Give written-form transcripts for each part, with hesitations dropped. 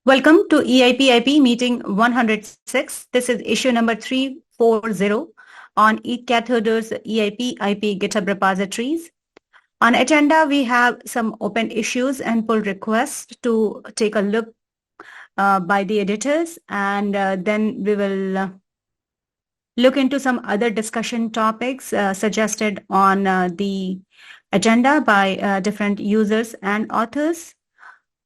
Welcome to EIPIP Meeting 106. This is issue number 340 on ETH EIPIP GitHub repositories. On agenda, we have some open issues and pull requests to take a look by the editors, and then we will look into some other discussion topics suggested on the agenda by different users and authors.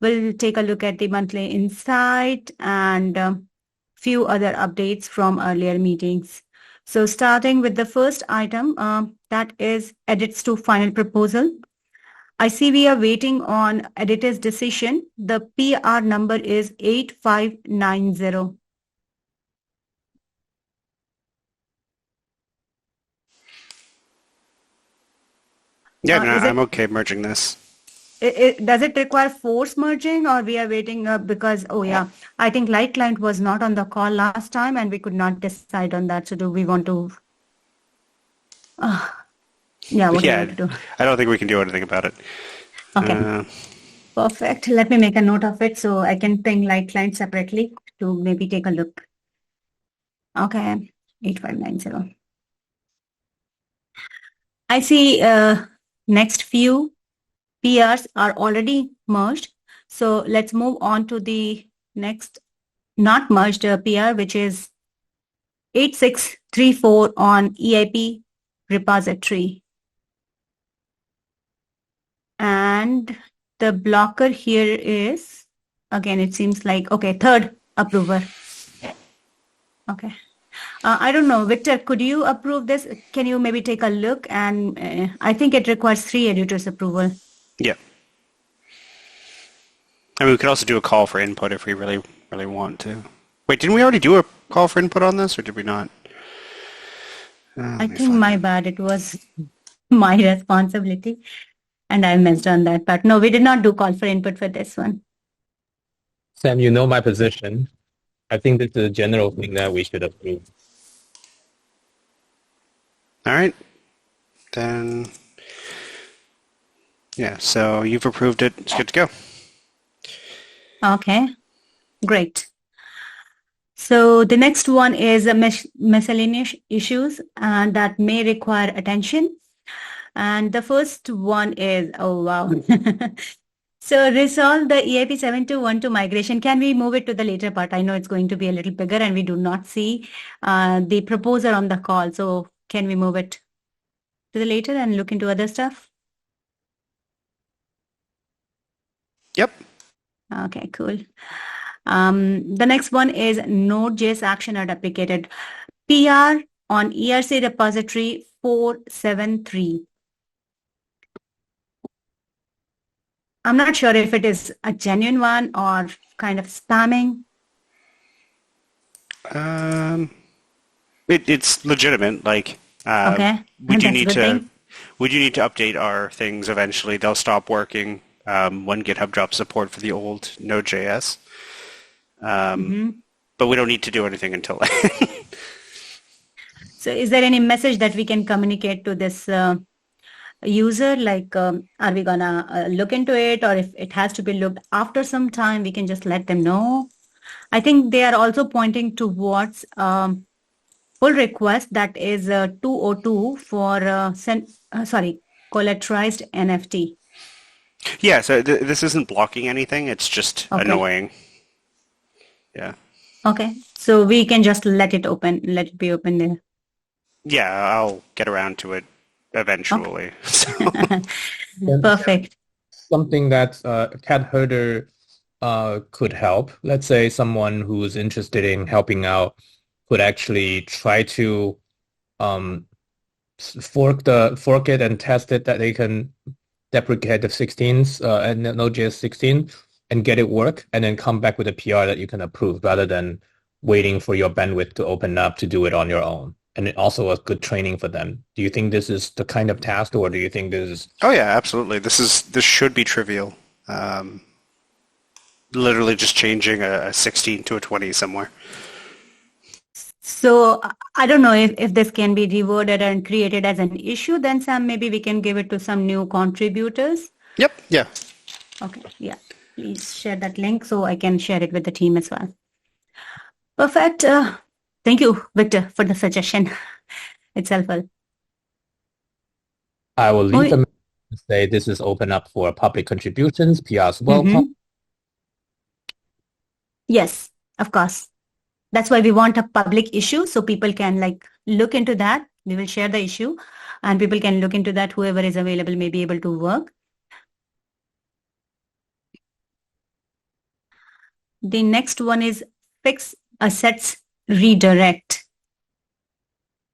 We'll take a look at the monthly insight and few other updates from earlier meetings. So starting with the first item, that is edits to final proposal. I see we are waiting on editor's decision. The PR number is 8590. Yeah, no, I'm okay merging this. Does it require force merging, or we are waiting because, I think Light Client was not on the call last time and we could not decide on that. So do we want to, what do you want to do? I don't think we can do anything about it. Okay, perfect. Let me make a note of it so I can ping Light Client separately to maybe take a look. Okay, 8590. I see next few PRs are already merged. So let's move on to the next not merged PR, which is 8634 on EIP repository. And the blocker here is, again, it seems like, okay, third approver. Okay. I don't know, Victor, could you approve this? Can you maybe take a look? And I think it requires 3 editors' approval. Yeah. I mean, we could also do a call for input if we really want to. Wait, didn't we already do a call for input on this, or did we not? I think my bad. It was my responsibility, and I messed on that. But no, we did not do call for input for this one. Sam, you know my position. I think this is a general thing that we should approve. All right. Then, yeah, so you've approved it. It's good to go. Okay, great. So the next one is miscellaneous issues and that may require attention. And the first one is, oh, wow. So resolve the EIP 7212 migration. Can we move it to the later part? I know it's going to be a little bigger and we do not see the proposer on the call. So can we move it to the later and look into other stuff? Yep. Okay, cool. The next one is Node.js action are duplicated. PR on ERC repository 473. I'm not sure if it is a genuine one or kind of spamming. It's legitimate. Like, okay, we do need to update our things eventually. They'll stop working when GitHub drops support for the old Node.js. But we don't need to do anything until then. So is there any message that we can communicate to this user? Like, are we gonna look into it, or if it has to be looked after some time, we can just let them know? I think they are also pointing towards pull request that is 202 for collateralized NFT. Yeah, so this isn't blocking anything. It's just annoying. Yeah. Okay, so we can just let it be open there. Yeah, I'll get around to it eventually. Okay. Perfect. Something that cat herder could help. Let's say someone who's interested in helping out could actually try to fork it and test it that they can deprecate the 16s and Node.js 16 and get it work, and then come back with a PR that you can approve rather than waiting for your bandwidth to open up to do it on your own. And it also a good training for them. Do you think this is the kind of task, or do you think this is? Oh yeah, absolutely. This should be trivial. Literally just changing a 16 to a 20 somewhere. So I don't know if this can be reworded and created as an issue. Then Sam, maybe we can give it to some new contributors. Yep. Yeah. Okay. Yeah. please share that link so I can share it with the team as well. Perfect. Thank you, Victor, for the suggestion. It's helpful. I will leave Oh, them to say this is open up for public contributions. PRs welcome. Yes, of course. That's why we want a public issue so people can like look into that. We will share the issue and people can look into that. Whoever is available may be able to work. The next one is fix assets redirect.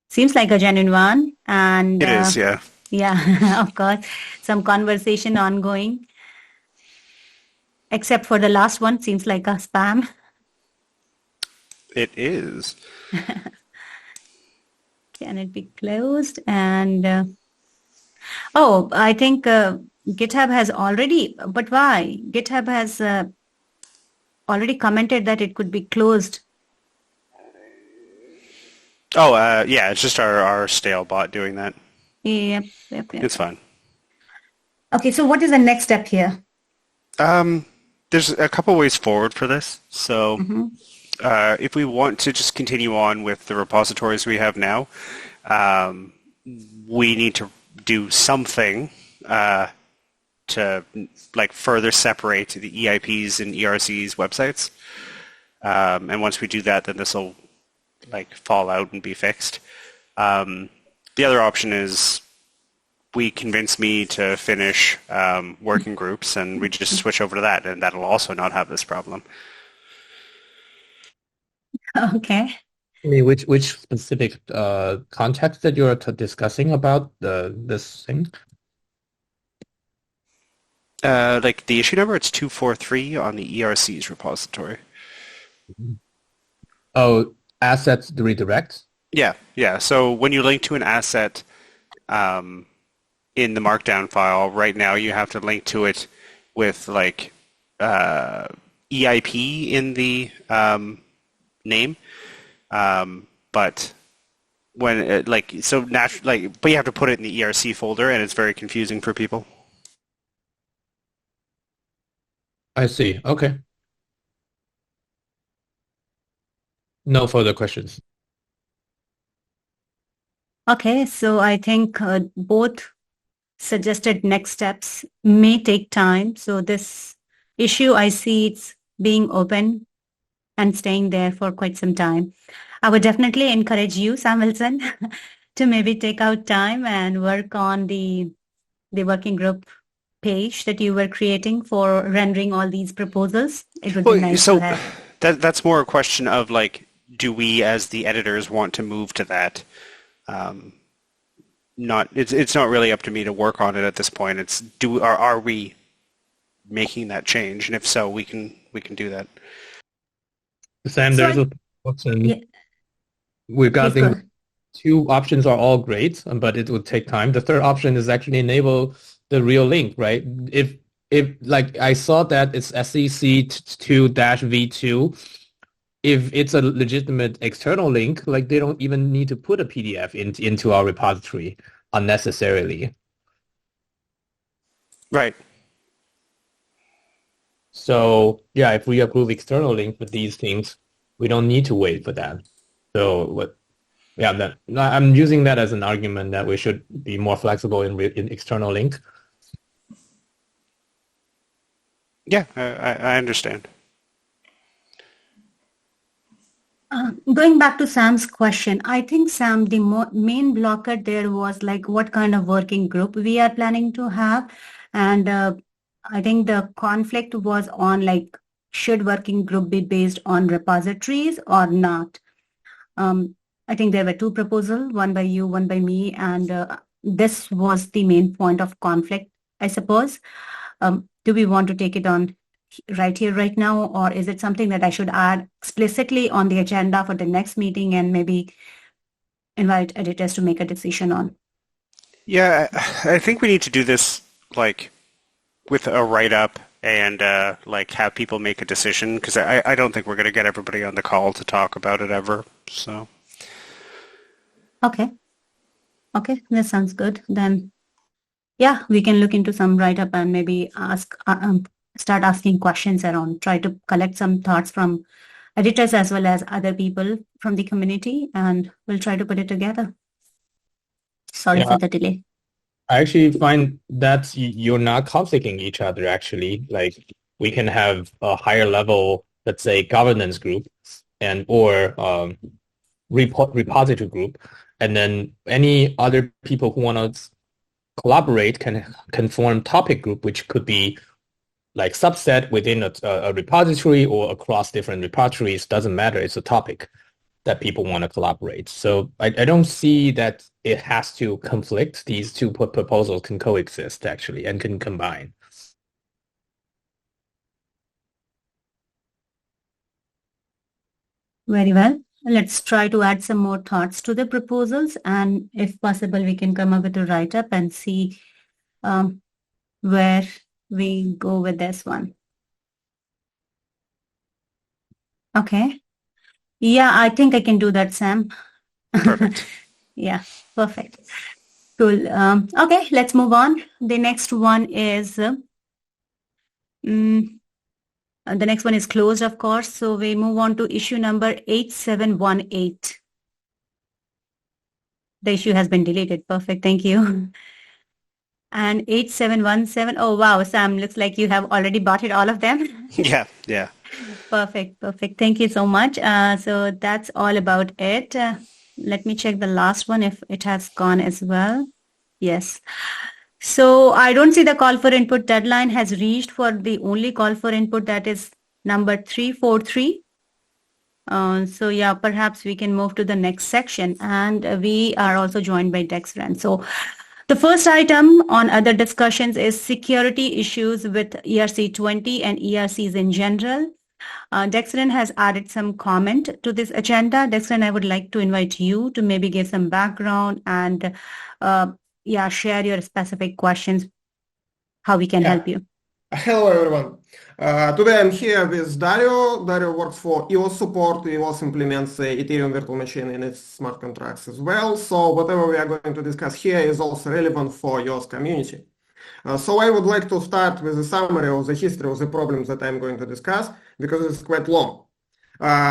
Seems like a genuine one. And It is, yeah. Yeah, of course. Some conversation ongoing. Except for the last one, seems like a spam. It is. Can it be closed? And I think GitHub has already, but why? GitHub has already commented that it could be closed. Oh, yeah, it's just our stale bot doing that. Yep. It's fine. Okay, so what is the next step here? There's a couple ways forward for this. So if we want to just continue on with the repositories we have now, we need to do something to like further separate the EIPs and ERCs websites. And once we do that, then this will like fall out and be fixed. The other option is we convince me to finish working groups and we just switch over to that, and that'll also not have this problem. Okay. I mean, which specific context that you're discussing about this thing? Like the issue number, it's 243 on the ERC's repository. Oh, assets redirect? Yeah. So when you link to an asset in the Markdown file, right now you have to link to it with like EIP in the name. But when it, but you have to put it in the ERC folder, and it's very confusing for people. I see. Okay. No further questions. Okay, so I think both suggested next steps may take time. So this issue, I see it's being open and staying there for quite some time. I would definitely encourage you, Sam Wilson, to maybe take out time and work on the working group page that you were creating for rendering all these proposals. It would be nice to have. That's more a question of like, do we as the editors want to move to that? It's not really up to me to work on it at this point. It's are we making that change? And if so, we can do that. Sam, there's a option regarding two options are all great, but it would take time. The third option is actually enable the real link, right? If like I saw that it's SEC2-V2, if it's a legitimate external link, like they don't even need to put a PDF into our repository unnecessarily. Right. So yeah, if we approve external link for these things, we don't need to wait for that. So I'm using that as an argument that we should be more flexible in external link. Yeah, I understand. Going back to Sam's question, I think, Sam, the main blocker there was like what kind of working group we are planning to have. And I think the conflict was on like, should working group be based on repositories or not? I think there were two proposals, one by you, one by me, and this was the main point of conflict, I suppose. Do we want to take it on right here, right now, or is it something that I should add explicitly on the agenda for the next meeting and maybe invite editors to make a decision on? Yeah, I think we need to do this like with a write-up and like have people make a decision, because I don't think we're going to get everybody on the call to talk about it ever. So. Okay, that sounds good. Then, yeah, we can look into some write-up and maybe ask start asking questions around, try to collect some thoughts from editors as well as other people from the community, and we'll try to put it together. Sorry for the delay. I actually find that you're not conflicting each other, actually. Like, we can have a higher level, let's say, governance group or repository group, and then any other people who want to collaborate can form topic group, which could be like subset within a repository or across different repositories. Doesn't matter. It's a topic that people want to collaborate. So I don't see that it has to conflict. These two proposals can coexist, actually, and can combine. Very well. Let's try to add some more thoughts to the proposals, and if possible, we can come up with a write-up and see where we go with this one. Okay. Yeah, I think I can do that, Sam. Perfect. Yeah, perfect. Cool. Okay, let's move on. The next one is the next one is closed, of course. So we move on to issue number 8718. The issue has been deleted. Perfect. Thank you. And 8717. Oh, wow, Sam, looks like you have already bought it, all of them. Yeah. Perfect. Thank you so much. So that's all about it. Let me check the last one if it has gone as well. Yes. So I don't see the call for input deadline has reached for the only call for input, that is number 343. So yeah, perhaps we can move to the next section, and we are also joined by Dexran. So the first item on other discussions is security issues with ERC20 and ERCs in general. Dexran has added some comment to this agenda. Dexran, I would like to invite you to maybe give some background and share your specific questions, how we can help you. Hello, everyone. Today I'm here with Dario. Dario works for EOS support. EOS implements the Ethereum virtual machine in its smart contracts as well. So whatever we are going to discuss here is also relevant for EOS community. So I would like to start with a summary of the history of the problems that I'm going to discuss, because it's quite long.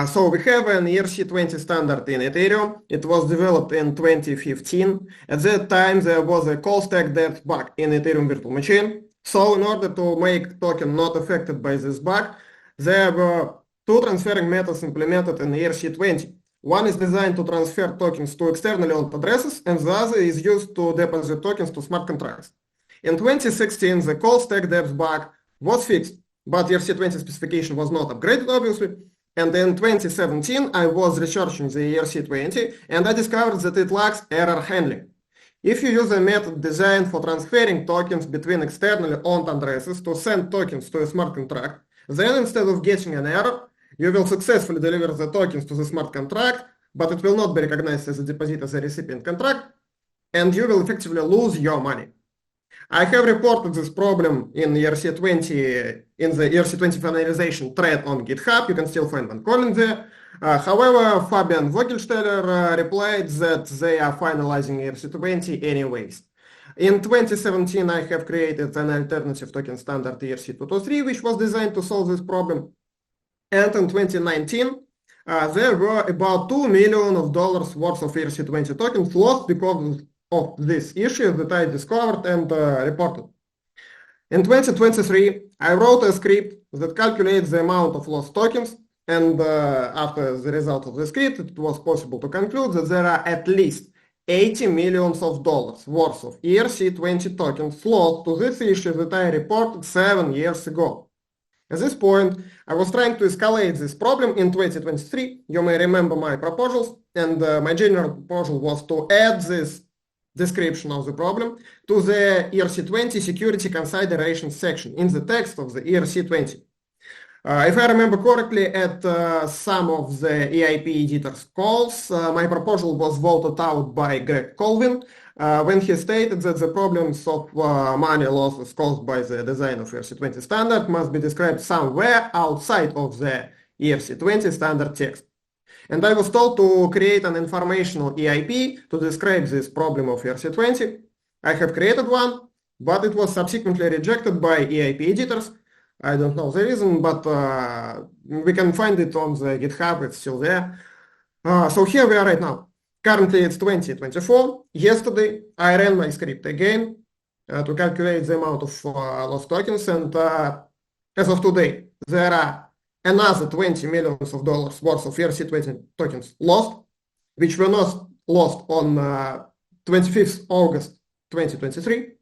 So we have an ERC20 standard in Ethereum. It was developed in 2015. At that time, there was a call stack depth bug in Ethereum virtual machine. So in order to make token not affected by this bug, there were two transferring methods implemented in ERC20. One is designed to transfer tokens to externally owned addresses, and the other is used to deposit tokens to smart contracts. In 2016, the call stack depth bug was fixed, but ERC20 specification was not upgraded, obviously. And in 2017, I was researching the ERC20, and I discovered that it lacks error handling. If you use a method designed for transferring tokens between externally owned addresses to send tokens to a smart contract, then instead of getting an error, you will successfully deliver the tokens to the smart contract, but it will not be recognized as a deposit as a recipient contract, and you will effectively lose your money. I have reported this problem in ERC20, in the ERC20 finalization thread on GitHub. You can still find one calling there. However, Fabian Vogelsteller replied that they are finalizing ERC20 anyways. In 2017, I have created an alternative token standard ERC223, which was designed to solve this problem. And in 2019, there were about $2 million worth of ERC20 tokens lost because of this issue that I discovered and reported. In 2023, I wrote a script that calculates the amount of lost tokens, and after the result of the script, it was possible to conclude that there are at least $80 million worth of ERC20 tokens lost to this issue that I reported 7 years ago. At this point, I was trying to escalate this problem in 2023. You may remember my proposals, and my general proposal was to add this description of the problem to the ERC20 security considerations section in the text of the ERC20. If I remember correctly, at some of the EIP editors' calls, my proposal was voted out by Greg Colvin when he stated that the problems of money losses caused by the design of ERC20 standard must be described somewhere outside of the ERC20 standard text. And I was told to create an informational EIP to describe this problem of ERC20. I have created one, but it was subsequently rejected by EIP editors. I don't know the reason, but we can find it on the GitHub. It's still there. So here we are right now. Currently it's 2024. Yesterday I ran my script again to calculate the amount of lost tokens, and as of today there are another $20 million worth of ERC20 tokens lost, which were not lost on 25th August 2023.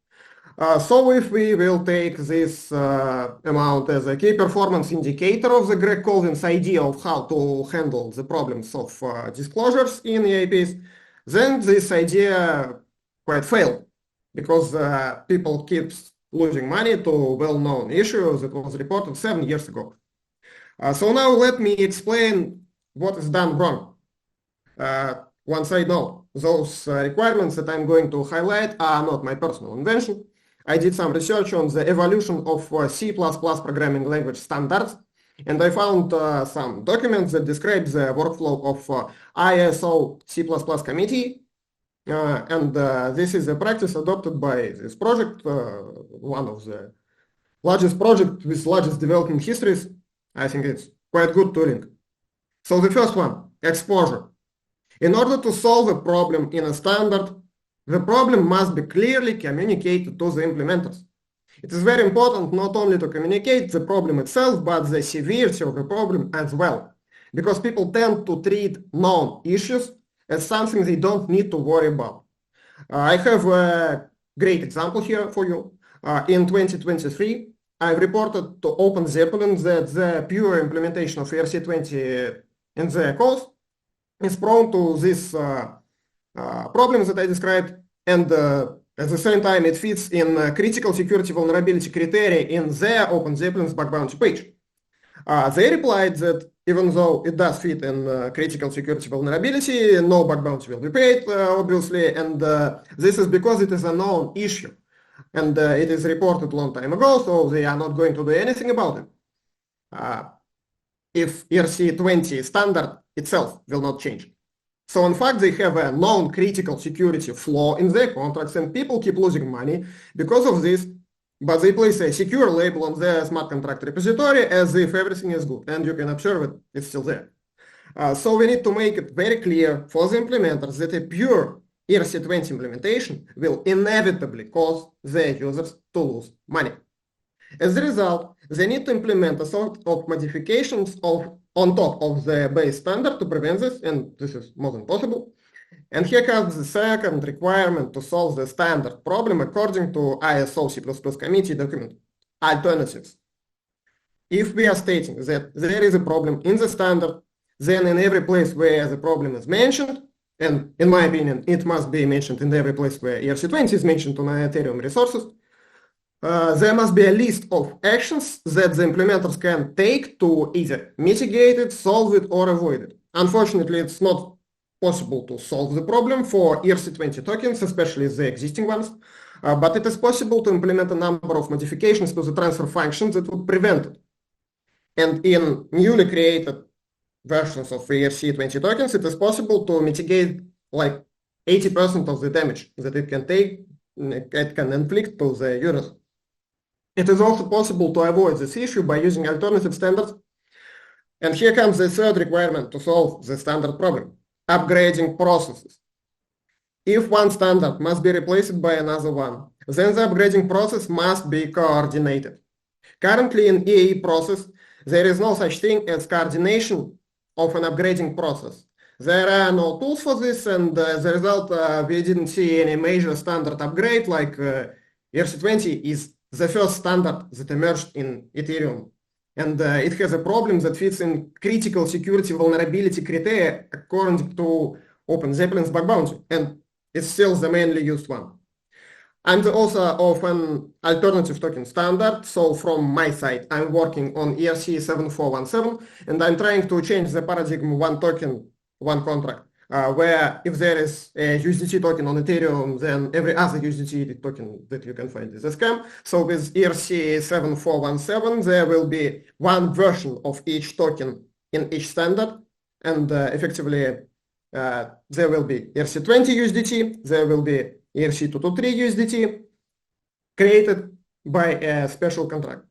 So if we will take this amount as a key performance indicator of the Greg Colvin's idea of how to handle the problems of disclosures in EIPs, then this idea quite failed, because people keep losing money to well-known issues that was reported 7 years ago. So now let me explain what is done wrong. Once I know those requirements that I'm going to highlight are not my personal invention. I did some research on the evolution of C++ programming language standards, and I found some documents that describe the workflow of ISO C++ committee. And this is a practice adopted by this project, one of the largest projects with largest development histories. I think it's quite good tooling. So the first one, exposure. In order to solve a problem in a standard, the problem must be clearly communicated to the implementers. It is very important not only to communicate the problem itself, but the severity of the problem as well, because people tend to treat known issues as something they don't need to worry about. I have a great example here for you. In 2023, I reported to Open Zeppelin that the pure implementation of ERC20 in the code is prone to this problems that I described, and at the same time it fits in critical security vulnerability criteria in their Open Zeppelin's bug bounty page. They replied that even though it does fit in critical security vulnerability, no bug bounty will be paid, obviously, and this is because it is a known issue, and it is reported a long time ago, so they are not going to do anything about it. If ERC20 standard itself will not change. So in fact, they have a known critical security flaw in their contracts, and people keep losing money because of this, but they place a secure label on their smart contract repository as if everything is good, and you can observe it, it's still there. So we need to make it very clear for the implementers that a pure ERC20 implementation will inevitably cause their users to lose money. As a result, they need to implement a sort of modifications on top of the base standard to prevent this, and this is more than possible. And here comes the second requirement to solve the standard problem according to ISO C++ committee document, alternatives. If we are stating that there is a problem in the standard, then in every place where the problem is mentioned, and in my opinion, it must be mentioned in every place where ERC20 is mentioned on Ethereum resources, there must be a list of actions that the implementers can take to either mitigate it, solve it, or avoid it. Unfortunately, it's not possible to solve the problem for ERC20 tokens, especially the existing ones, but it is possible to implement a number of modifications to the transfer functions that would prevent it. And in newly created versions of ERC20 tokens, it is possible to mitigate like 80% of the damage that it can take, it can inflict to the users. It is also possible to avoid this issue by using alternative standards. And here comes the third requirement to solve the standard problem, upgrading processes. If one standard must be replaced by another one, then the upgrading process must be coordinated. Currently in EAE process, there is no such thing as coordination of an upgrading process. There are no tools for this, and as a result, we didn't see any major standard upgrade, like ERC20 is the first standard that emerged in Ethereum. And it has a problem that fits in critical security vulnerability criteria according to Open Zeppelin's bug bounty, and it's still the mainly used one. I'm the author of an alternative token standard, so from my side, I'm working on ERC 7417, and I'm trying to change the paradigm one token, one contract, where if there is a USDT token on Ethereum, then every other USDT token that you can find is a scam. So with ERC 7417, there will be one version of each token in each standard, and effectively there will be ERC20 USDT, there will be ERC223 USDT created by a special contract.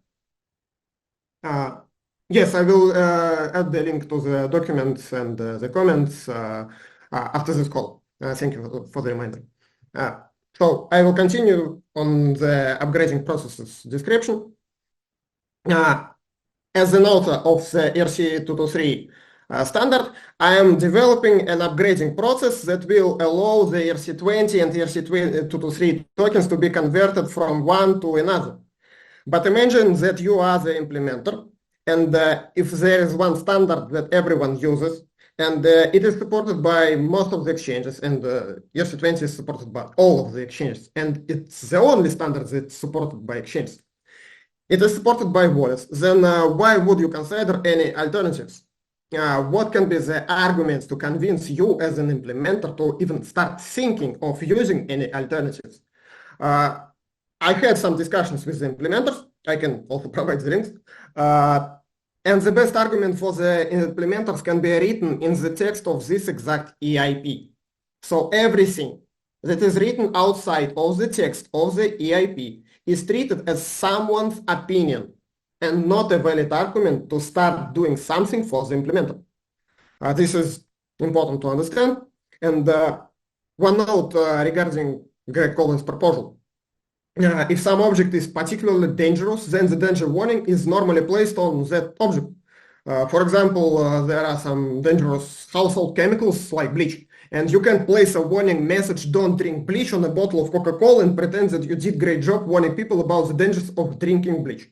Yes, I will add the link to the documents and the comments after this call. Thank you for the reminder. So I will continue on the upgrading processes description. As an author of the ERC-223 standard, I am developing an upgrading process that will allow the ERC-20 and ERC-223 tokens to be converted from one to another. But imagine that you are the implementer, and if there is one standard that everyone uses, and it is supported by most of the exchanges, and ERC-20 is supported by all of the exchanges, and it's the only standard that's supported by exchanges. It is supported by wallets. Then why would you consider any alternatives? What can be the arguments to convince you as an implementer to even start thinking of using any alternatives? I had some discussions with the implementers. I can also provide the links. And the best argument for the implementers can be written in the text of this exact EIP. So everything that is written outside of the text of the EIP is treated as someone's opinion and not a valid argument to start doing something for the implementer. This is important to understand. And one note regarding Greg Collins' proposal. If some object is particularly dangerous, then the danger warning is normally placed on that object. For example, there are some dangerous household chemicals like bleach, and you can place a warning message, "Don't drink bleach," on a bottle of Coca-Cola and pretend that you did a great job warning people about the dangers of drinking bleach.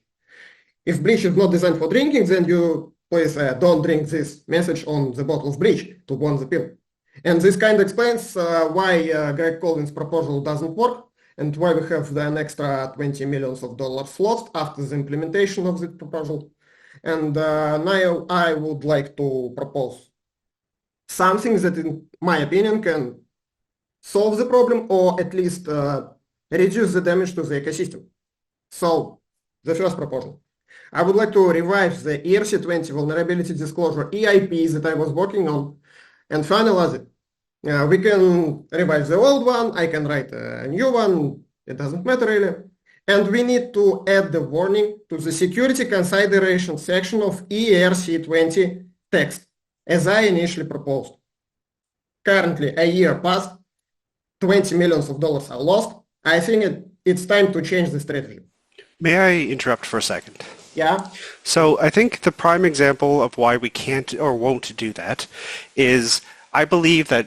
If bleach is not designed for drinking, then you place a "Don't drink this" message on the bottle of bleach to warn the people. And this kind of explains why Greg Collins' proposal doesn't work, and why we have an extra $20 million lost after the implementation of the proposal. And now I would like to propose something that, in my opinion, can solve the problem or at least reduce the damage to the ecosystem. So, the first proposal. I would like to revise the ERC-20 vulnerability disclosure EIP that I was working on and finalize it. We can revise the old one, I can write a new one, it doesn't matter really. And we need to add the warning to the security consideration section of ERC-20 text, as I initially proposed. Currently, a year passed, $20 million are lost. I think it's time to change the strategy. May I interrupt for a second? Yeah. So I think the prime example of why we can't or won't do that is I believe that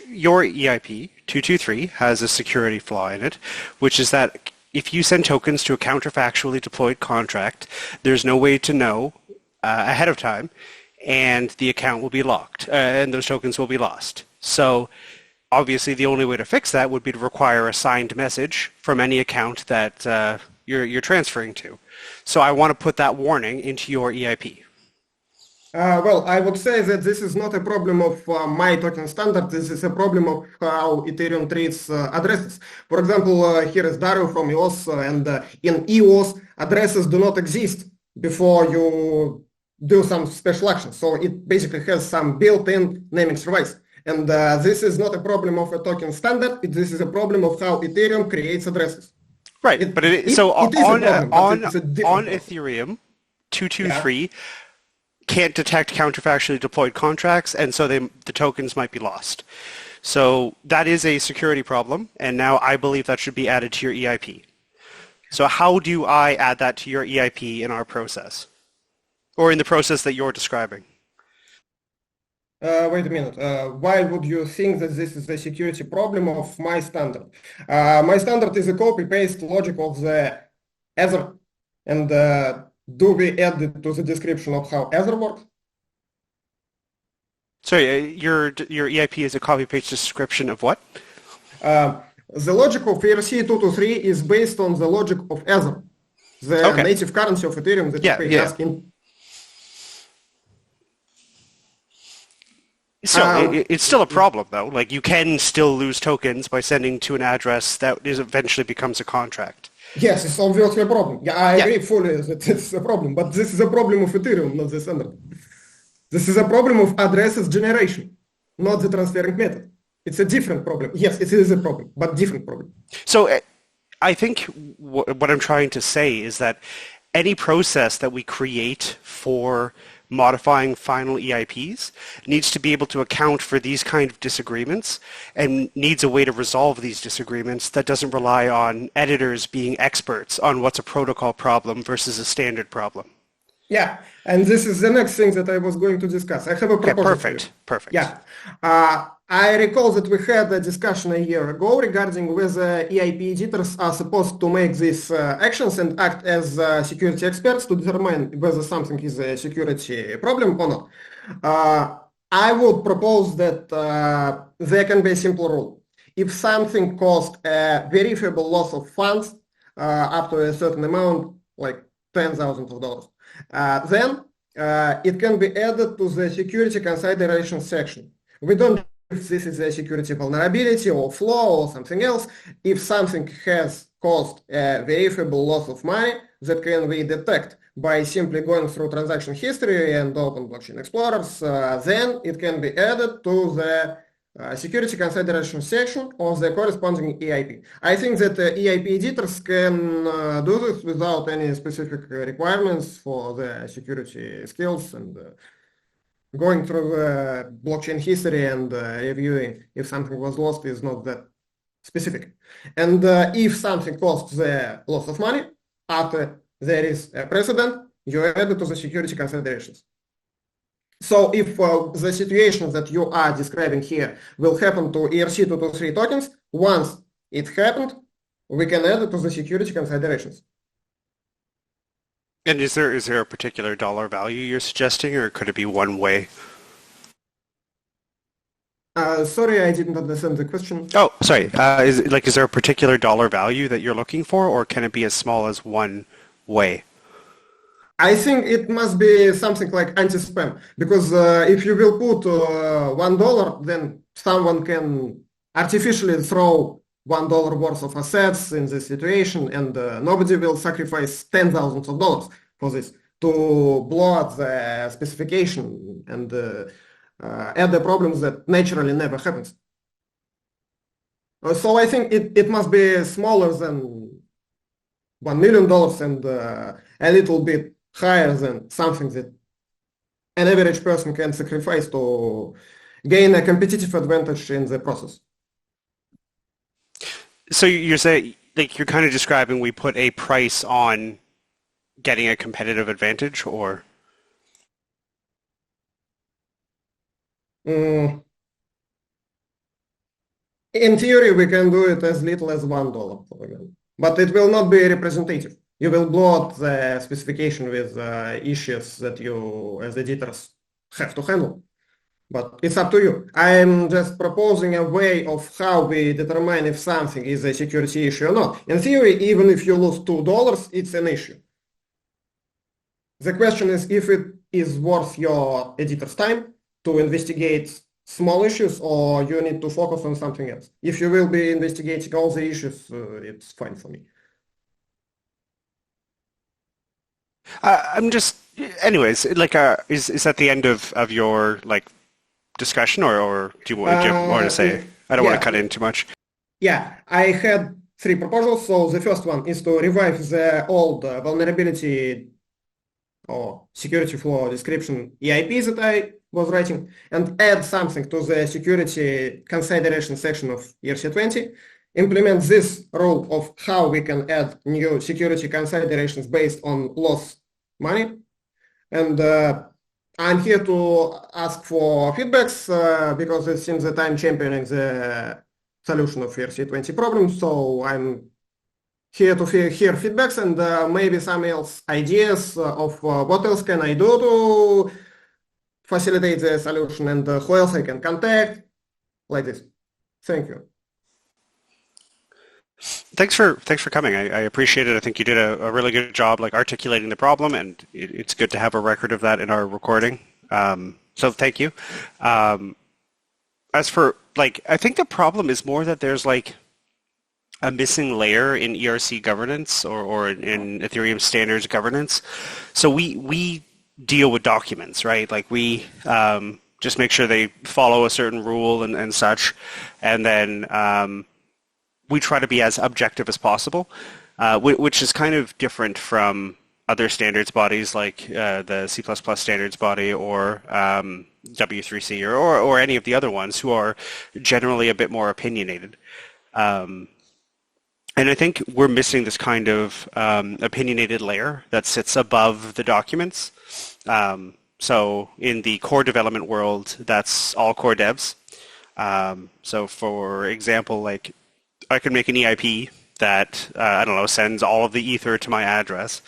your EIP 223 has a security flaw in it, which is that if you send tokens to a counterfactually deployed contract, there's no way to know ahead of time, and the account will be locked, and those tokens will be lost. So obviously the only way to fix that would be to require a signed message from any account that you're transferring to. So I want to put that warning into your EIP. Well, I would say that this is not a problem of my token standard. This is a problem of how Ethereum treats addresses. For example, here is Dario from EOS, and in EOS, addresses do not exist before you do some special action. So it basically has some built-in naming service. And this is not a problem of a token standard. This is a problem of how Ethereum creates addresses. Right, on Ethereum 223, can't detect counterfactually deployed contracts, and so the tokens might be lost. So that is a security problem, and now I believe that should be added to your EIP. So how do I add that to your EIP in our process, or in the process that you're describing? Wait a minute. Why would you think that this is a security problem of my standard? My standard is a copy-paste logic of the Ether, and do we add it to the description of how Ether works? Sorry, your EIP is a copy-paste description of what? The logic of ERC-223 is based on the logic of Ether, the native currency of Ethereum that you pay asking. So it's still a problem, though. Like, you can still lose tokens by sending to an address that eventually becomes a contract. Yes, it's obviously a problem. Yeah, I agree fully that it's a problem, but this is a problem of Ethereum, not the standard. This is a problem of addresses generation, not the transferring method. It's a different problem. Yes, it is a problem, but different problem. So I think what I'm trying to say is that any process that we create for modifying final EIPs needs to be able to account for these kind of disagreements and needs a way to resolve these disagreements that doesn't rely on editors being experts on what's a protocol problem versus a standard problem. Yeah, and this is the next thing that I was going to discuss. I have a proposal. Okay, perfect. Yeah. I recall that we had a discussion a year ago regarding whether EIP editors are supposed to make these actions and act as security experts to determine whether something is a security problem or not. I would propose that there can be a simple rule. If something caused a verifiable loss of funds up to a certain amount, like $10,000, then it can be added to the security consideration section. We don't know if this is a security vulnerability or flaw or something else. If something has caused a verifiable loss of money that can be detected by simply going through transaction history and open blockchain explorers, then it can be added to the security consideration section of the corresponding EIP. I think that EIP editors can do this without any specific requirements for the security skills and going through blockchain history and reviewing if something was lost is not that specific. And if something caused the loss of money, after there is a precedent, you add it to the security considerations. So if the situation that you are describing here will happen to ERC-223 tokens, once it happened, we can add it to the security considerations. And is there a particular dollar value you're suggesting, or could it be one way? Sorry, I didn't understand the question. Oh, sorry. Is there a particular dollar value that you're looking for, or can it be as small as one way? I think it must be something like anti-spam, because if you will put $1, then someone can artificially throw $1 worth of assets in this situation, and nobody will sacrifice $10,000s for this to blow up the specification and add the problems that naturally never happens. So I think it must be smaller than $1 million and a little bit higher than something that an average person can sacrifice to gain a competitive advantage in the process. So you're saying, like, you're kind of describing we put a price on getting a competitive advantage, or? In theory, we can do it as little as $1, but it will not be representative. You will blow up the specification with issues that you, as editors, have to handle. But it's up to you. I'm just proposing a way of how we determine if something is a security issue or not. In theory, even if you lose $2, it's an issue. The question is if it is worth your editor's time to investigate small issues, or you need to focus on something else. If you will be investigating all the issues, it's fine for me. I'm just, anyways, like, is that the end of your, like, discussion, or do you want to say? I don't want to cut in too much. Yeah, I had 3 proposals. So the first one is to revive the old vulnerability or security flaw description EIP that I was writing and add something to the security consideration section of ERC-20. Implement this rule of how we can add new security considerations based on lost money. And I'm here to ask for feedbacks because it seems that I'm championing the solution of ERC-20 problems. So I'm here to hear feedbacks and maybe some else ideas of what else can I do to facilitate the solution and who else I can contact, like this. Thank you. Thanks for coming. I appreciate it. I think you did a really good job, like, articulating the problem, and it's good to have a record of that in our recording. So thank you. As for, like, I think the problem is more that there's, like, a missing layer in ERC governance or in Ethereum standards governance. So we deal with documents, right? Like, we just make sure they follow a certain rule and such, and then we try to be as objective as possible, which is kind of different from other standards bodies like the C++ standards body or W3C or any of the other ones who are generally a bit more opinionated. And I think we're missing this kind of opinionated layer that sits above the documents. So in the core development world, that's all core devs. So for example, like I could make an EIP that, I don't know, sends all of the ether to my address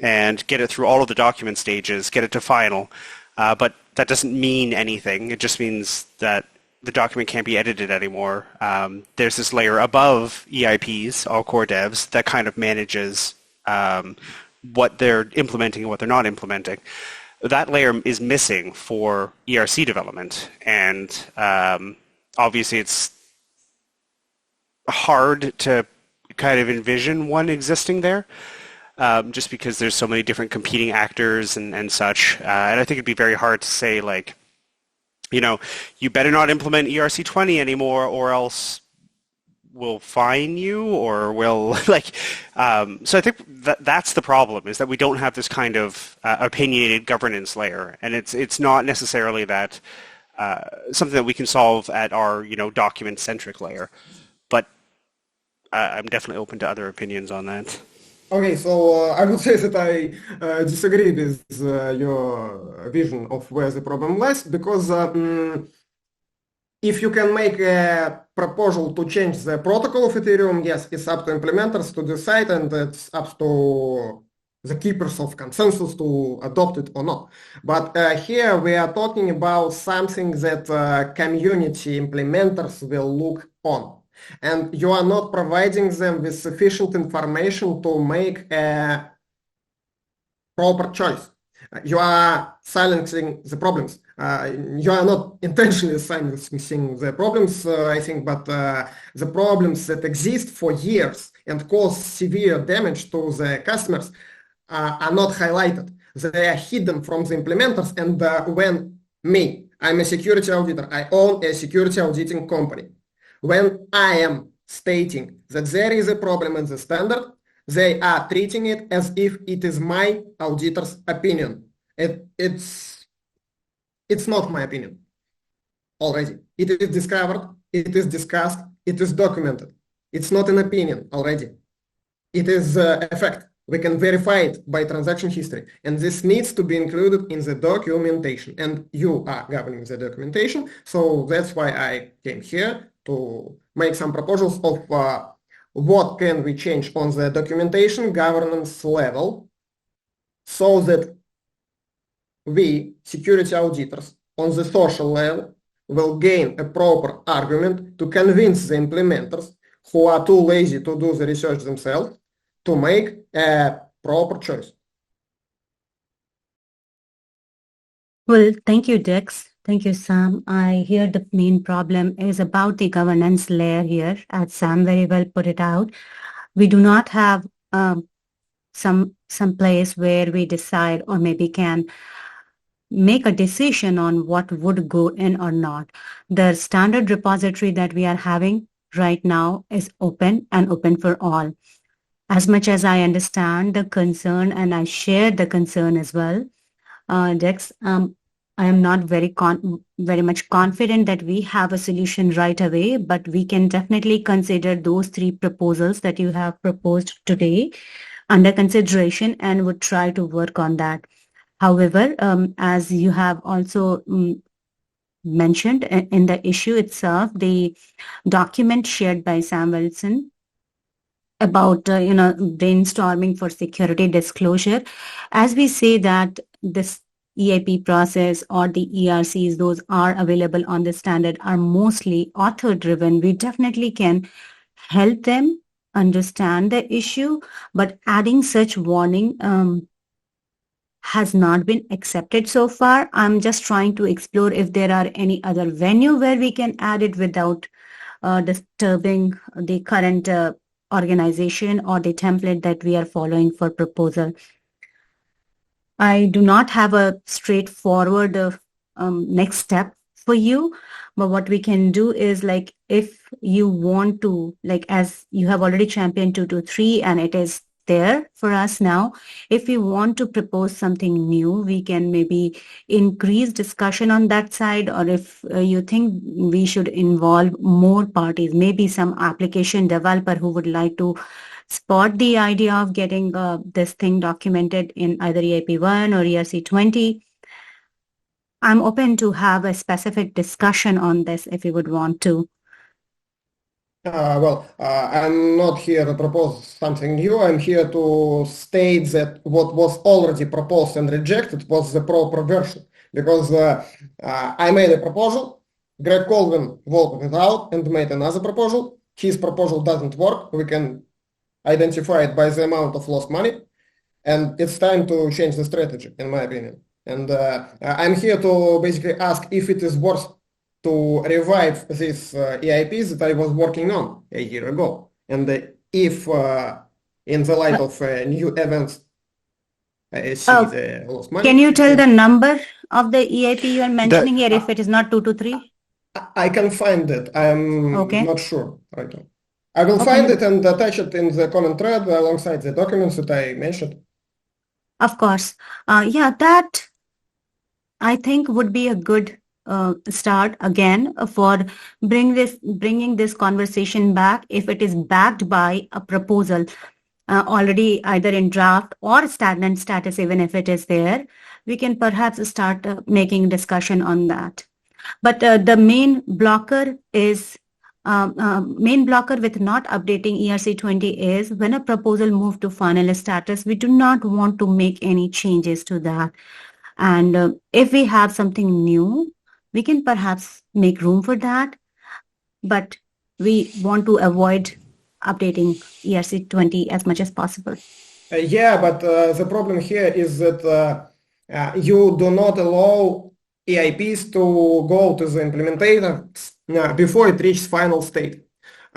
and get it through all of the document stages, get it to final. But that doesn't mean anything. It just means that the document can't be edited anymore. There's this layer above EIPs, all core devs, that kind of manages what they're implementing and what they're not implementing. That layer is missing for ERC development, and obviously it's hard to kind of envision one existing there, just because there's so many different competing actors and such. And I think it'd be very hard to say, like, you know, you better not implement ERC20 anymore or else we'll fine you or we'll, like, so I think that's the problem, is that we don't have this kind of opinionated governance layer. And it's not necessarily that something that we can solve at our, you know, document-centric layer. But I'm definitely open to other opinions on that. Okay, so I would say that I disagree with your vision of where the problem lies, because if you can make a proposal to change the protocol of Ethereum, yes, it's up to implementers to decide, and it's up to the keepers of consensus to adopt it or not. But here we are talking about something that community implementers will look on. And you are not providing them with sufficient information to make a proper choice. You are silencing the problems. You are not intentionally silencing the problems, I think, but the problems that exist for years and cause severe damage to the customers are not highlighted. They are hidden from the implementers. And I'm a security auditor, I own a security auditing company. When I am stating that there is a problem in the standard, they are treating it as if it is my auditor's opinion. It's not my opinion already. It is discovered, it is discussed, it is documented. It's not an opinion already. It is a fact. We can verify it by transaction history. And this needs to be included in the documentation. And you are governing the documentation. So that's why I came here to make some proposals of what can we change on the documentation governance level so that we, security auditors, on the social level, will gain a proper argument to convince the implementers who are too lazy to do the research themselves to make a proper choice. Well, thank you, Dex. Thank you, Sam. I hear the main problem is about the governance layer here, as Sam very well put it out. We do not have some place where we decide or maybe can make a decision on what would go in or not. The standard repository that we are having right now is open and open for all. As much as I understand the concern, and I share the concern as well, Dex, I am not very much confident that we have a solution right away, but we can definitely consider those three proposals that you have proposed today under consideration and would try to work on that. However, as you have also mentioned in the issue itself, the document shared by Sam Wilson about brainstorming for security disclosure, as we say that this EIP process or the ERCs, those are available on the standard, are mostly author driven. We definitely can help them understand the issue, but adding such warning has not been accepted so far. I'm just trying to explore if there are any other venue where we can add it without disturbing the current organization or the template that we are following for proposal. I do not have a straightforward next step for you, but what we can do is, like, if you want to, like, as you have already championed 223 and it is there for us now. If we want to propose something new, we can maybe increase discussion on that side, or if you think we should involve more parties, maybe some application developer who would like to spot the idea of getting this thing documented in either EIP1 or ERC20. I'm open to have a specific discussion on this if you would want to. I'm not here to propose something new. I'm here to state that what was already proposed and rejected was the proper version. Because I made a proposal, Greg Colvin voted it out and made another proposal. His proposal doesn't work. We can identify it by the amount of lost money. And it's time to change the strategy, in my opinion. And I'm here to basically ask if it is worth to revive this EIPs that I was working on a year ago. And if in the light of new events, I see the lost money. Can you tell the number of the EIP you are mentioning here, if it is not 2 to 3? I can find it. I'm not sure right now. I will find it and attach it in the comment thread alongside the documents that I mentioned. Of course. Yeah, that I think would be a good start again for bringing this conversation back if it is backed by a proposal already either in draft or stagnant status. Even if it is there, we can perhaps start making discussion on that. But the main blocker is main blocker with not updating ERC20 is when a proposal moves to final status, we do not want to make any changes to that. And if we have something new, we can perhaps make room for that, but we want to avoid updating ERC20 as much as possible. Yeah, but the problem here is that you do not allow EIPs to go to the implementator before it reaches final state.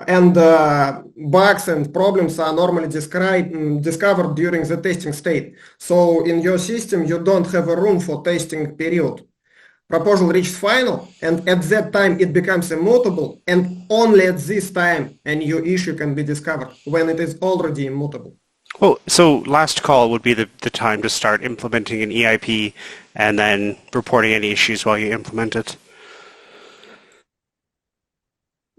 And bugs and problems are normally discovered during the testing state. So in your system, you don't have a room for testing period. Proposal reaches final, and at that time it becomes immutable, and only at this time a new issue can be discovered when it is already immutable. Well, so last call would be the time to start implementing an EIP and then reporting any issues while you implement it.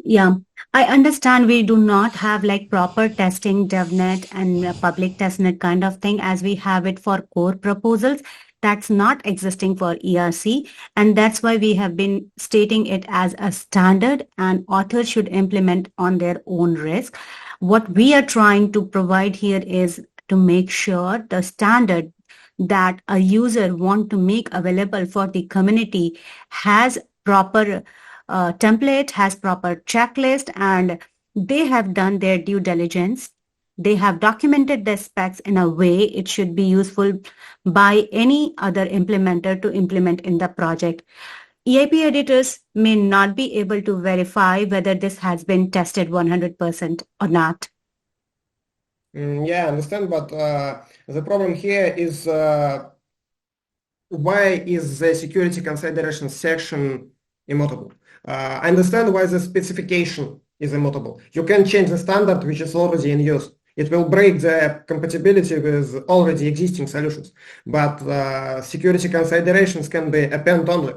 Yeah, I understand we do not have like proper testing, DevNet and public testnet kind of thing as we have it for core proposals. That's not existing for ERC, and that's why we have been stating it as a standard and authors should implement on their own risk. What we are trying to provide here is to make sure the standard that a user want to make available for the community has proper template, has proper checklist, and they have done their due diligence. They have documented the specs in a way it should be useful by any other implementer to implement in the project. EIP editors may not be able to verify whether this has been tested 100% or not. Yeah, I understand, but the problem here is why is the security consideration section immutable? I understand why the specification is immutable. You can change the standard which is already in use. It will break the compatibility with already existing solutions, but security considerations can be append only.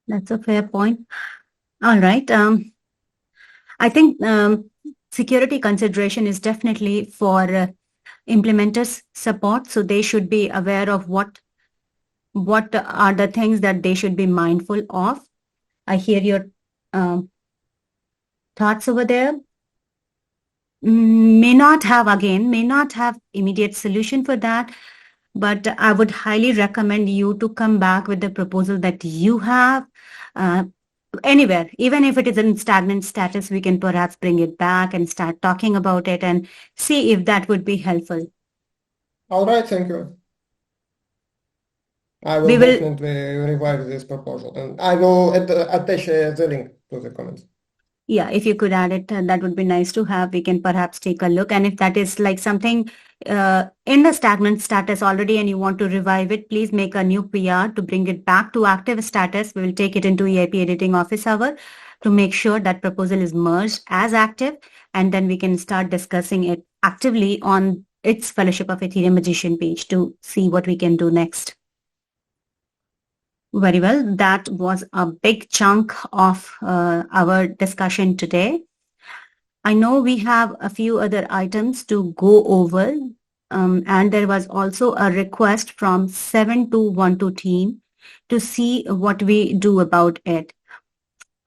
That's a fair point. All right. I think security consideration is definitely for implementers support, so they should be aware of what are the things that they should be mindful of. I hear your thoughts over there. May not have immediate solution for that, but I would highly recommend you to come back with the proposal that you have anywhere. Even if it is in stagnant status, we can perhaps bring it back and start talking about it and see if that would be helpful. All right, thank you. I will definitely revise this proposal, and I will attach the link to the comments. Yeah, if you could add it, that would be nice to have. We can perhaps take a look. And if that is like something in the stagnant status already and you want to revive it, please make a new PR to bring it back to active status. We will take it into EIP editing office hour. to make sure that proposal is merged as active, and then we can start discussing it actively on its Fellowship of Ethereum Magician page to see what we can do next. Very well. That was a big chunk of our discussion today. I know we have a few other items to go over, and there was also a request from 7212 team to see what we do about it.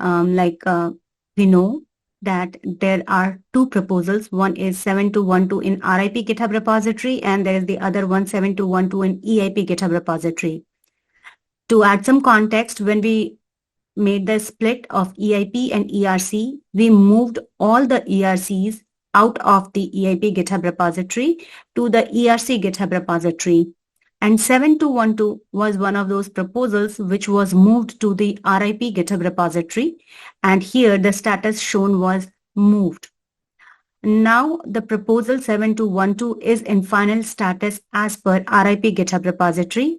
We know that there are two proposals. One is 7212 in RIP GitHub repository, and there is the other one 7212 in EIP GitHub repository. To add some context, when we made the split of EIP and ERC, we moved all the ERCs out of the EIP GitHub repository to the ERC GitHub repository. And 7212 was one of those proposals which was moved to the RIP GitHub repository. And here the status shown was moved. Now the proposal 7212 is in final status as per RIP GitHub repository.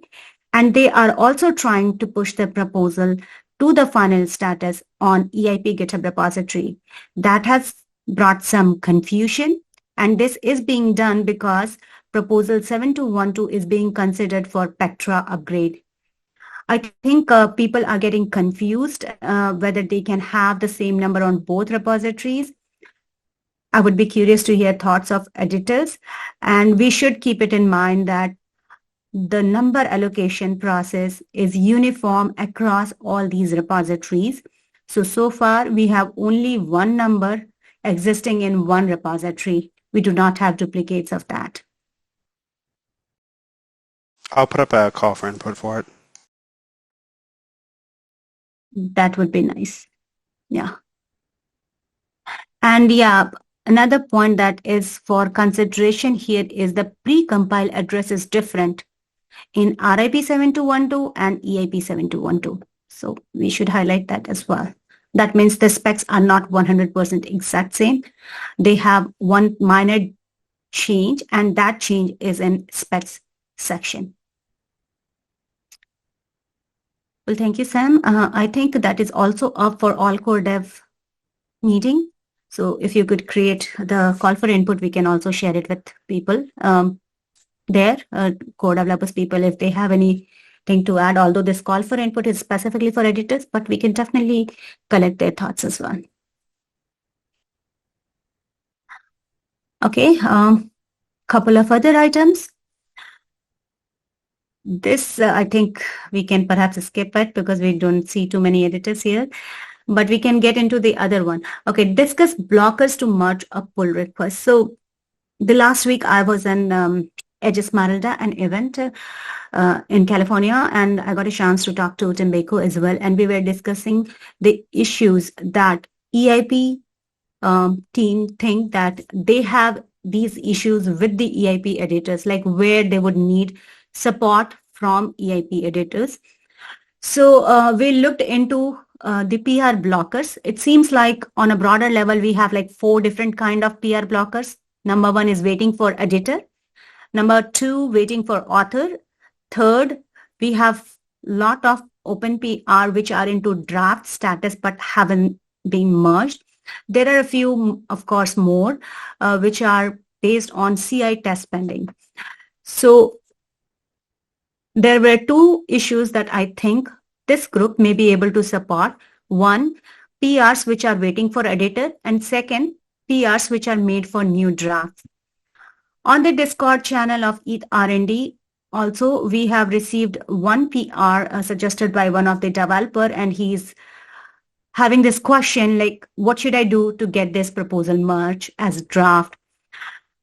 And they are also trying to push the proposal to the final status on EIP GitHub repository. That has brought some confusion, and this is being done because proposal 7212 is being considered for Petra upgrade. I think people are getting confused whether they can have the same number on both repositories. I would be curious to hear thoughts of editors, and we should keep it in mind that the number allocation process is uniform across all these repositories. So far, we have only one number existing in one repository. We do not have duplicates of that. I'll put up a call for input for it. That would be nice. Yeah. And yeah, another point that is for consideration here is the pre-compile address is different in RIP 7212 and EIP 7212. So we should highlight that as well. That means the specs are not 100% exact same. They have one minor change, and that change is in specs section. Well, thank you, Sam. I think that is also up for all core dev meeting. So if you could create the call for input, we can also share it with people there, core developers people, if they have anything to add, although this call for input is specifically for editors, but we can definitely collect their thoughts as well. Okay, couple of other items. This, I think we can perhaps skip it because we don't see too many editors here, but we can get into the other one. Okay, discuss blockers to merge a pull request. So the last week I was in Edge Esmeralda, an event in California, and I got a chance to talk to Tim Beko as well, and we were discussing the issues that EIP team think that they have these issues with the EIP editors, like where they would need support from EIP editors. So we looked into the PR blockers. It seems like on a broader level, we have like 4 different kind of PR blockers. Number 1 is waiting for editor. Number 2, waiting for author. Third, we have lot of open PR which are into draft status but haven't been merged. There are a few, of course, more which are based on CI test pending. So there were 2 issues that I think this group may be able to support. One, PRs which are waiting for editor, and second, PRs which are made for new drafts. On the Discord channel of ETH R&D, also we have received one PR suggested by one of the developer, and he's having this question like, what should I do to get this proposal merged as draft?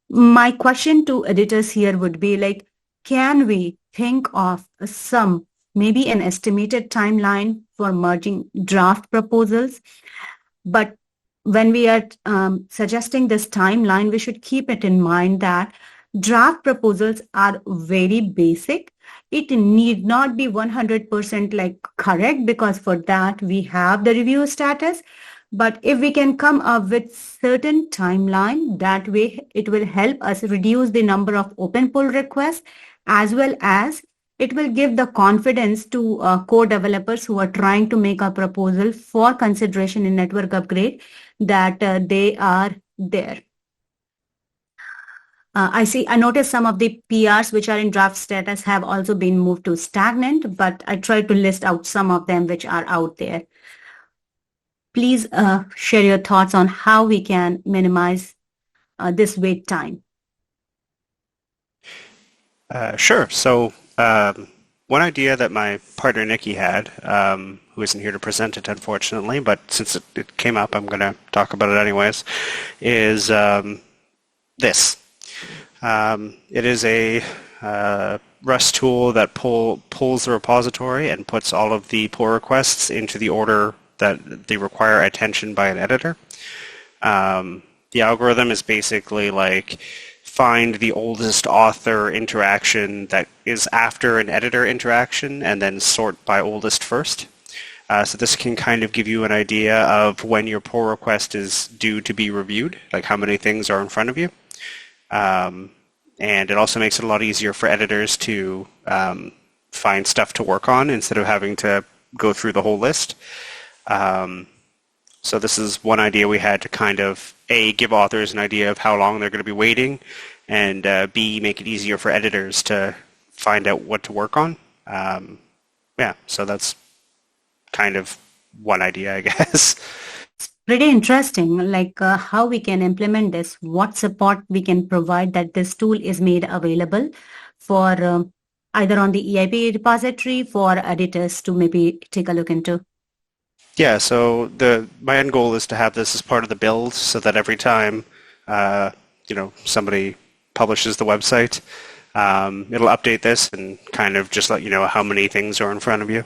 My question to editors here would be like, can we think of some, maybe an estimated timeline for merging draft proposals? But when we are suggesting this timeline, we should keep it in mind that draft proposals are very basic. It need not be 100% like correct, because for that we have the review status. But if we can come up with certain timeline, that way it will help us reduce the number of open pull requests, as well as It will give the confidence to core developers who are trying to make a proposal for consideration in network upgrade that they are there. I noticed some of the PRs which are in draft status have also been moved to stagnant, but I tried to list out some of them which are out there. Please share your thoughts on how we can minimize this wait time. Sure. So one idea that my partner Nikki had, who isn't here to present it unfortunately, but since it came up, I'm going to talk about it anyways, is this. It is a Rust tool that pulls the repository and puts all of the pull requests into the order that they require attention by an editor. The algorithm is basically like find the oldest author interaction that is after an editor interaction and then sort by oldest first. So this can kind of give you an idea of when your pull request is due to be reviewed, like how many things are in front of you. And it also makes it a lot easier for editors to find stuff to work on instead of having to go through the whole list. So this is one idea we had to kind of, A, give authors an idea of how long they're going to be waiting, and B, make it easier for editors to find out what to work on. Yeah, so that's kind of one idea, I guess. Pretty interesting, like how we can implement this, what support we can provide that this tool is made available for either on the EIP repository for editors to maybe take a look into. Yeah, so my end goal is to have this as part of the build so that every time somebody publishes the website, it'll update this and kind of just let you know how many things are in front of you.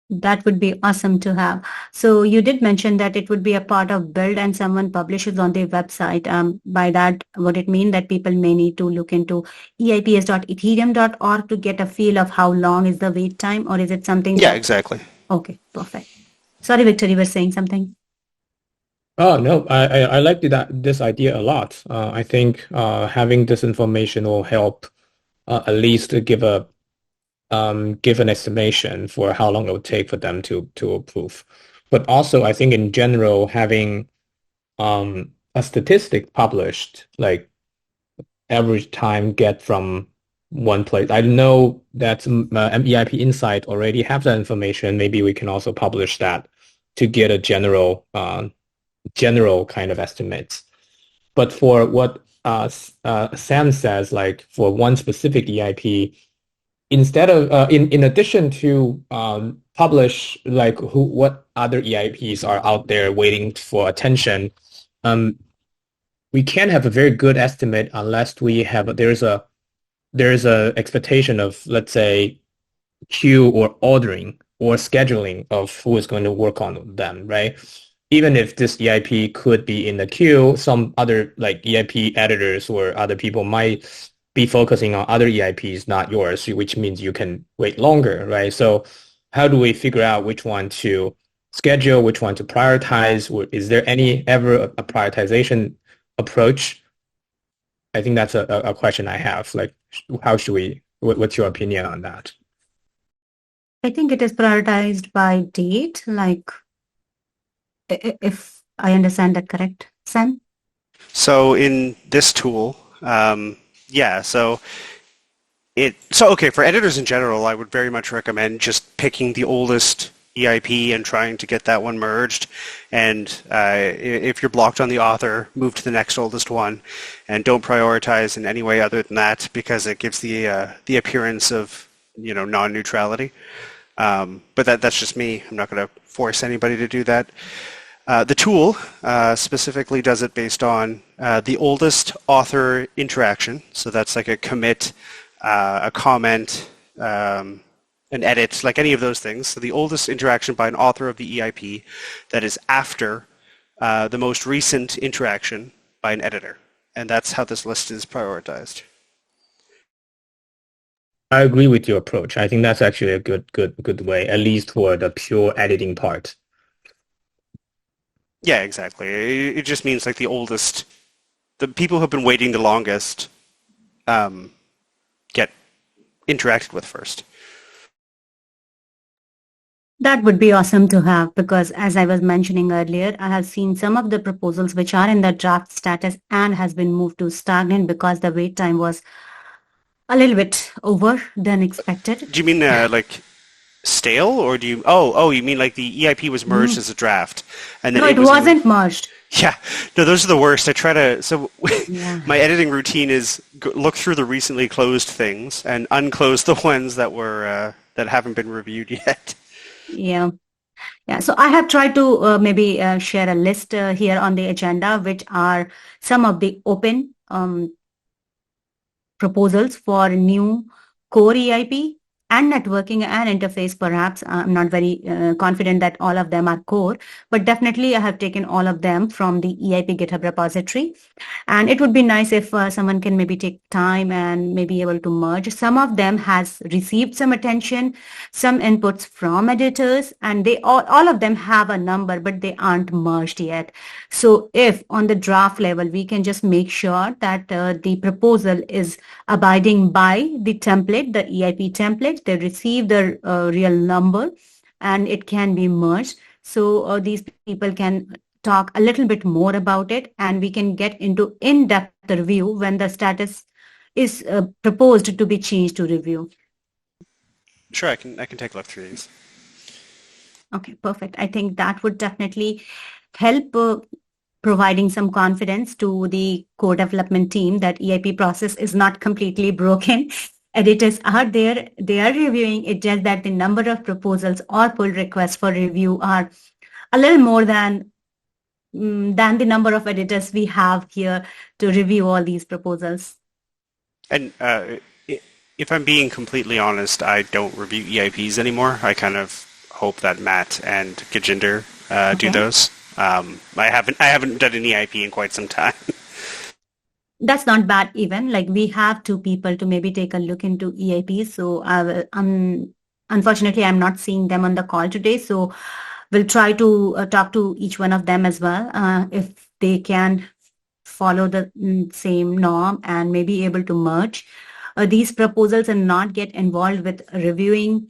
That would be awesome to have. So you did mention that it would be a part of build and someone publishes on their website. By that, would it mean that people may need to look into eips.ethereum.org to get a feel of how long is the wait time, or is it something? Yeah, exactly. Okay, perfect. Sorry, Victor, you were saying something. Oh, no, I like this idea a lot. I think having this information will help at least give an estimation for how long it would take for them to approve. But also, I think in general, having a statistic published, like average time get from one place. I know that EIP Insight already have that information. Maybe we can also publish that to get a general kind of estimates. But for what Sam says, like for one specific EIP, instead of in addition to publish like what other EIPs are out there waiting for attention, we can't have a very good estimate unless we have there's a expectation of, let's say, queue or ordering or scheduling of who is going to work on them, right? Even if this EIP could be in the queue, some other like EIP editors or other people might be focusing on other EIPs, not yours, which means you can wait longer, right? So how do we figure out which one to schedule, which one to prioritize? Is there ever a prioritization approach? I think that's a question I have. Like, how should we, what's your opinion on that? I think it is prioritized by date, like if I understand that correct, Sam? So in this tool, yeah, so okay, for editors in general, I would very much recommend just picking the oldest EIP and trying to get that one merged. And if you're blocked on the author, move to the next oldest one, and don't prioritize in any way other than that, because it gives the appearance of non-neutrality. But that's just me. I'm not going to force anybody to do that. The tool specifically does it based on the oldest author interaction. So that's like a commit, a comment, an edit, like any of those things. So the oldest interaction by an author of the EIP that is after the most recent interaction by an editor. And that's how this list is prioritized. I agree with your approach. I think that's actually a good way, at least for the pure editing part. Yeah, exactly. It just means like the oldest, the people who have been waiting the longest get interacted with first. That would be awesome to have because as I was mentioning earlier, I have seen some of the proposals which are in the draft status and has been moved to stagnant because the wait time was a little bit over than expected. Do you mean like stale, or do you? Oh, you mean like the EIP was merged as a draft, and then No, it wasn't merged. Yeah, no, those are the worst. I try to. So Yeah. my editing routine is look through the recently closed things and unclose the ones that were that haven't been reviewed yet. Yeah. Yeah, so I have tried to maybe share a list here on the agenda, which are some of the open proposals for new core EIP and networking and interface. Perhaps I'm not very confident that all of them are core, but definitely I have taken all of them from the EIP GitHub repository. And it would be nice if someone can maybe take time and maybe able to merge. Some of them has received some attention, some inputs from editors, and they all of them have a number, but they aren't merged yet. So if on the draft level, we can just make sure that the proposal is abiding by the template, the EIP template, they receive the real number and it can be merged. So these people can talk a little bit more about it and we can get into in-depth review when the status is proposed to be changed to review. Sure, I can take a look through these. Okay, perfect. I think that would definitely help providing some confidence to the core development team that EIP process is not completely broken. Editors are there, they are reviewing it, just that the number of proposals or pull requests for review are a little more than the number of editors we have here to review all these proposals. And if I'm being completely honest, I don't review EIPs anymore. I kind of hope that Matt and Gajinder do those. I haven't done an EIP in quite some time. That's not bad even. Like we have two people to maybe take a look into EIPs. So unfortunately, I'm not seeing them on the call today. So we'll try to talk to each one of them as well if they can follow the same norm and maybe able to merge these proposals and not get involved with reviewing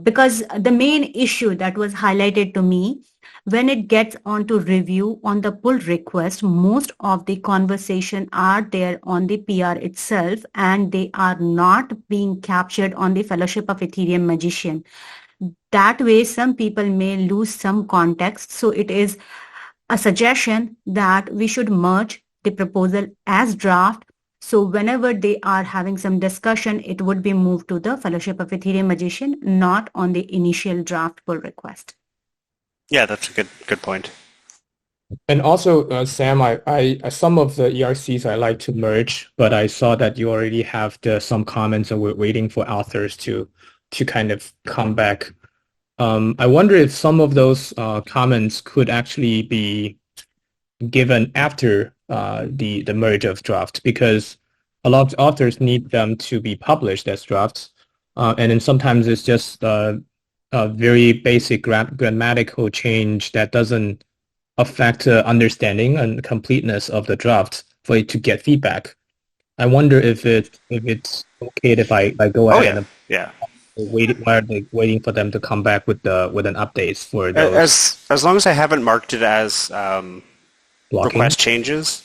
because the main issue that was highlighted to me when it gets onto review on the pull request, most of the conversation are there on the PR itself and they are not being captured on the Fellowship of Ethereum Magician. That way, some people may lose some context. So it is a suggestion that we should merge the proposal as draft. So whenever they are having some discussion, it would be moved to the Fellowship of Ethereum Magician, not on the initial draft pull request. Yeah, that's a good point. And also, Sam, I some of the ERCs I like to merge, but I saw that you already have some comments and we're waiting for authors to kind of come back. I wonder if some of those comments could actually be given after the merge of draft, because a lot of authors need them to be published as drafts, and then sometimes it's just a very basic grammatical change that doesn't affect understanding and completeness of the draft for it to get feedback. I wonder if it's okay if I go ahead and waiting for them to come back with an updates for those. As long as I haven't marked it as Blocking. request changes,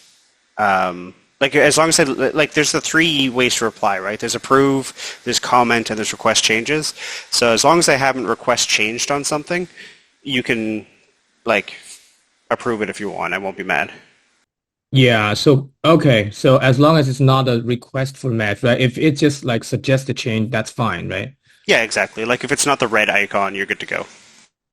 like as long as there's the 3 ways to reply, right? There's approve, there's comment, and there's request changes. So as long as I haven't request changed on something, you can approve it if you want. I won't be mad. Yeah. So okay. So as long as it's not a request for match, right? If it's just like suggest a change, that's fine, right? Yeah, exactly. Like if it's not the red icon, you're good to go.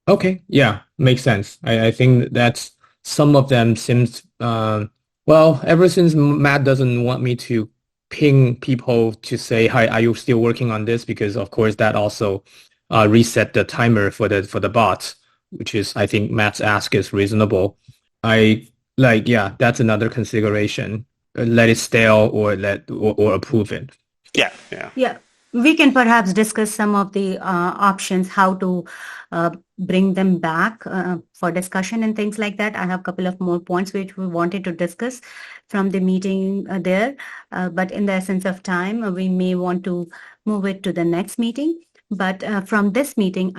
Okay. Yeah, makes sense. I think that's some of them seems well, ever since Matt doesn't want me to ping people to say, hi, are you still working on this? Because of course that also reset the timer for the bots, which is, I think Matt's ask is reasonable. That's another consideration. Let it stale or approve it. Yeah. Yeah. We can perhaps discuss some of the options, how to bring them back for discussion and things like that. I have a couple of more points which we wanted to discuss from the meeting there. But in the essence of time, we may want to move it to the next meeting. But from this meeting,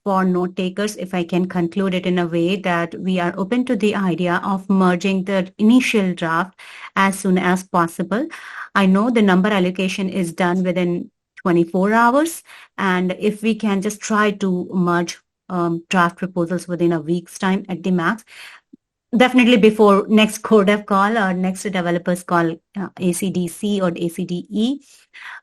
for note takers, if I can conclude it in a way that we are open to the idea of merging the initial draft as soon as possible. I know the number allocation is done within 24 hours. And if we can just try to merge draft proposals within a week's time at the max, definitely before next CodeDev call or next developers call, ACDC or ACDE,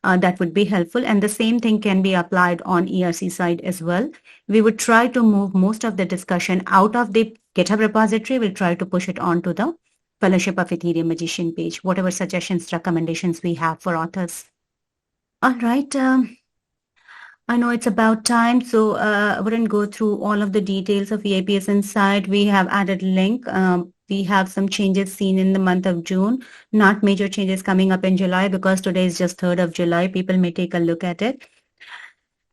that would be helpful. And the same thing can be applied on ERC side as well. We would try to move most of the discussion out of the GitHub repository. We'll try to push it onto the Fellowship of Ethereum Magician page, whatever suggestions, recommendations we have for authors. All right. I know it's about time, so I wouldn't go through all of the details of EIPS Inside. We have added link. We have some changes seen in the month of June, not major changes coming up in July because today is just 3rd of July. People may take a look at it.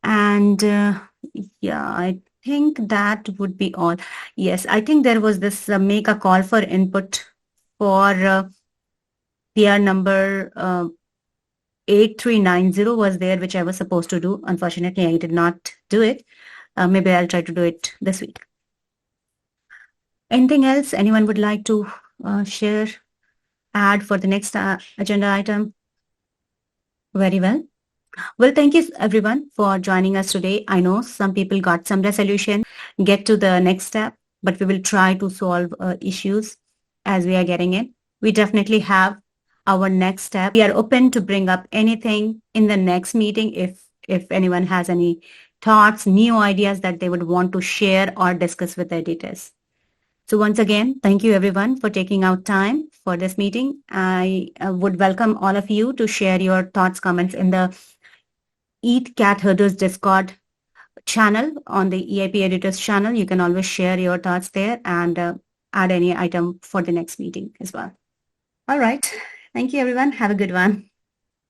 And yeah, I think that would be all. Yes, I think there was this make a call for input for PR number 8390 was there, which I was supposed to do. Unfortunately, I did not do it. Maybe I'll try to do it this week. Anything else anyone would like to share, add for the next agenda item? Very well. Well, thank you everyone for joining us today. I know some people got some resolution, get to the next step, but we will try to solve issues as we are getting it. We definitely have our next step. We are open to bring up anything in the next meeting if anyone has any thoughts, new ideas that they would want to share or discuss with editors. So once again, thank you everyone for taking out time for this meeting. I would welcome all of you to share your thoughts, comments in the ETH Cat Herders Discord channel on the EIP Editors channel. You can always share your thoughts there and add any item for the next meeting as well. All right. Thank you, everyone. Have a good one.